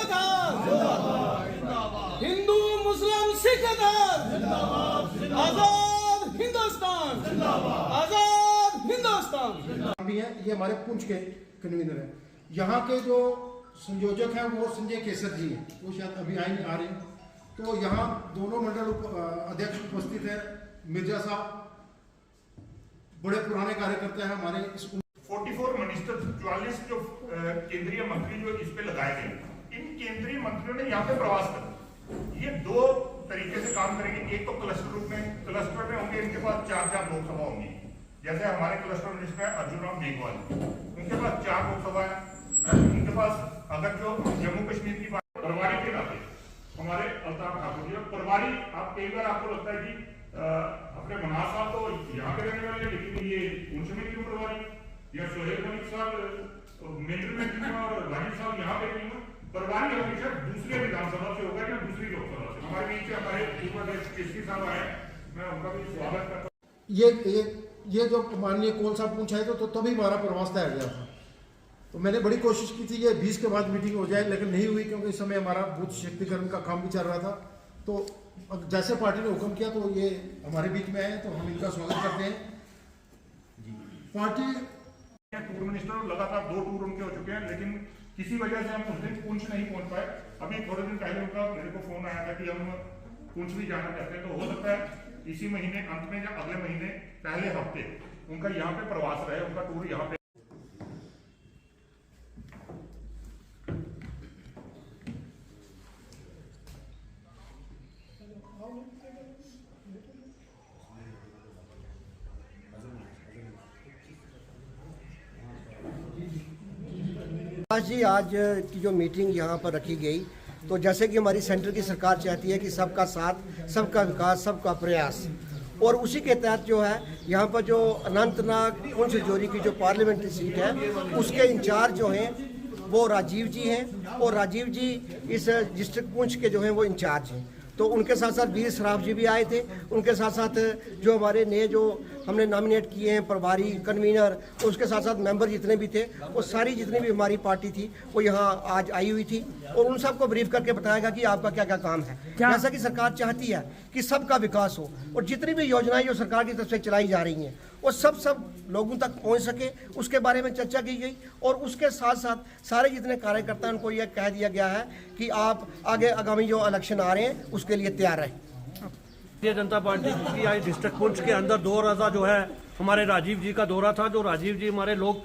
आधार, हिंदू मुस्लिम सिख आधार, आजाद हिंदुस्तान, आजाद हिंदुस्तान भी है। ये हमारे पुंछ के कन्वीनर हैं। यहाँ के जो संयोजक हैं वो संजय केसर जी हैं, वो शायद अभी आ रहे हैं। तो यहाँ दोनों मंडल अध्यक्ष उपस्थित है। मिर्जा साहब बड़े पुराने कार्यकर्ता हैं हमारे इस 44 मिनिस्टर 44 जो केंद्रीय मंत्री जो इस पे लगाए गए, इन केंद्रीय मंत्रियों ने यहाँ पे प्रवास कर ये दो तरीके से काम करेंगे। एक तो क्लस्टर रूप में, क्लस्टर में होंगे, इनके पास 4 लोकसभा होंगी। जैसे हमारे क्लस्टर मिनिस्टर है अर्जुन राम मेघवाल, उनके पास 4 लोकसभा है। उनके पास अगर जो जम्मू कश्मीर की बात, प्रभारी के नाते हमारे अल्ताफ ठाकुर जी प्रभारी, आप कई बार आपको लगता है कि अपने मनाज साहब तो यहाँ पे रहने वाले, लेकिन ये उनसे में क्यों प्रभारी, या सोहेल मलिक साहब मेंटर में क्यों और वाहिद साहब यहाँ पे क्यों? प्रभारी हमेशा दूसरे विधानसभा से होगा या दूसरी लोकसभा से। हमारे बीच हमारे पूर्व अध्यक्ष केसरी साहब आए, मैं उनका भी स्वागत करता हूँ। ये जो माननीय कोल साहब पूछा तो तभी हमारा प्रवास तय गया था। तो मैंने बड़ी कोशिश की थी ये 20 के बाद मीटिंग हो जाए, लेकिन नहीं हुई क्योंकि इस समय हमारा बूथ शक्तिकरण का काम भी चल रहा था। तो अब जैसे पार्टी ने हुक्म किया तो ये हमारे बीच में आए, तो हम इनका स्वागत करते हैं। पार्टी टूर मिनिस्टर लगातार 2 टूर उनके हो चुके हैं, लेकिन किसी वजह से हम उस दिन पुंछ नहीं पहुंच पाए। अभी थोड़े दिन पहले उनका मेरे को फोन आया था कि हम पुंछ भी जाना चाहते हैं। तो हो सकता है इसी महीने अंत में या अगले महीने पहले हफ्ते उनका यहाँ पे प्रवास रहे, उनका टूर यहाँ पे। जी आज की जो मीटिंग यहाँ पर रखी गई, तो जैसे कि हमारी सेंटर की सरकार चाहती है कि सबका साथ, सबका विकास, सबका प्रयास, और उसी के तहत जो है यहाँ पर जो अनंतनाग पुंछ राजौरी की जो पार्लियामेंट्री सीट है उसके इंचार्ज जो हैं वो राजीव जी हैं, और राजीव जी इस डिस्ट्रिक्ट पुंछ के जो हैं वो इंचार्ज हैं। तो उनके साथ साथ वीर सराफ जी भी आए थे। उनके साथ साथ जो हमारे नए जो हमने नॉमिनेट किए हैं प्रभारी, कन्वीनर, उसके साथ साथ मेंबर जितने भी थे, वो सारी जितनी भी हमारी पार्टी थी वो यहाँ आज आई हुई थी, और उन सबको ब्रीफ करके बताएगा कि आपका क्या क्या काम है। जैसा कि सरकार चाहती है कि सबका विकास हो, और जितनी भी योजनाएं जो सरकार की तरफ से चलाई जा रही हैं वो सब लोगों तक पहुँच सके, उसके बारे में चर्चा की गई। और उसके साथ साथ सारे जितने कार्यकर्ता उनको यह कह दिया गया है कि आप आगे आगामी जो इलेक्शन आ रहे हैं उसके लिए तैयार रहें। भारतीय जनता पार्टी की आज डिस्ट्रिक्ट पुंछ के अंदर दौरा जो है हमारे राजीव जी का दौरा था। जो राजीव जी हमारे लोक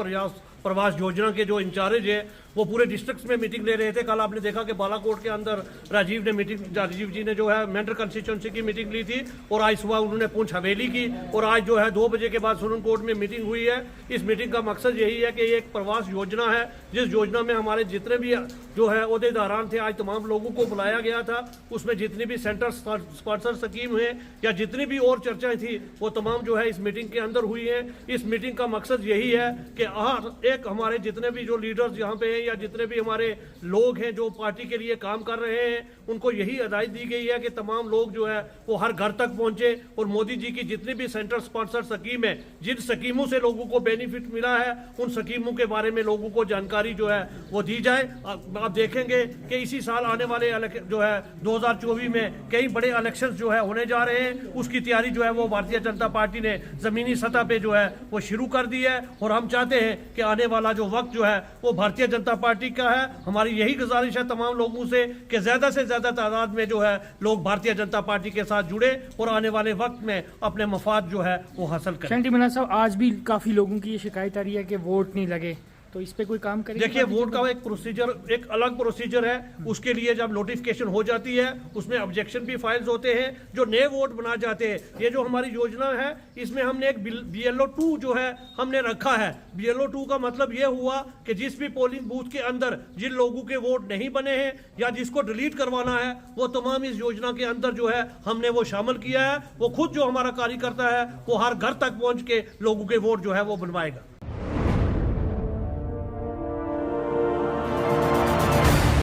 प्रवास योजना के जो इंचार्ज है वो पूरे डिस्ट्रिक्ट्स में मीटिंग ले रहे थे। कल आपने देखा कि बालाकोट के अंदर राजीव जी ने जो है मेंटर कंस्टिट्यूंसी की मीटिंग ली थी, और आज सुबह उन्होंने पुंछ हवेली की, और आज जो है 2 बजे के बाद सुरन कोट में मीटिंग हुई है। इस मीटिंग का मकसद यही है कि ये एक प्रवास योजना है, जिस योजना में हमारे जितने भी जो है ओहदेदारान थे, आज तमाम लोगों को बुलाया गया था। उसमें जितनी भी सेंटर स्पॉन्सर स्कीम है या जितनी भी और चर्चाएं थी वो तमाम जो है इस मीटिंग के अंदर हुई है। इस मीटिंग का मकसद यही है कि एक हमारे जितने भी जो लीडर्स यहाँ पे हैं या जितने भी हमारे लोग हैं जो पार्टी के लिए काम कर रहे हैं, उनको यही हिदायत दी गई है कि तमाम लोग जो है वो हर घर तक पहुंचे, और मोदी जी की जितनी भी सेंटर स्पॉन्सर स्कीम है, जिन स्कीमों से लोगों को बेनिफिट मिला है, उन स्कीमों के बारे में लोगों को जानकारी जो है वो दी जाए। आप देखेंगे कि इसी साल आने वाले जो है 2024 में कई बड़े इलेक्शन जो है होने जा रहे हैं। उसकी तैयारी जो है वो भारतीय जनता पार्टी ने जमीनी सतह पे जो है वो शुरू कर दी है, और हम चाहते हैं कि आने वाला जो वक्त जो है वो भारतीय जनता पार्टी का है। हमारी यही गुजारिश है तमाम लोगों से कि ज्यादा से ज्यादा तादाद में जो है लोग भारतीय जनता पार्टी के साथ जुड़े और आने वाले वक्त में अपने मफाद जो है वो हासिल करें। सेंटी मना साहब, आज भी काफी लोगों की ये शिकायत आ रही है कि वोट नहीं लगे, तो इस पे कोई काम करेंगे? देखिए, वोट का एक प्रोसीजर, एक अलग प्रोसीजर है। उसके लिए जब नोटिफिकेशन हो जाती है उसमें ऑब्जेक्शन भी फाइल्स होते हैं। जो नए वोट बना जाते हैं, ये जो हमारी योजना है इसमें हमने एक BLO 2 जो है हमने रखा है। BLO 2 का मतलब ये हुआ कि जिस भी पोलिंग बूथ के अंदर जिन लोगों के वोट नहीं बने हैं या जिसको डिलीट करवाना है, वो तमाम इस योजना के अंदर जो है हमने वो शामिल किया है। वो खुद जो हमारा कार्यकर्ता है वो हर घर तक पहुंच के लोगों के वोट जो है वो बनवाएगा।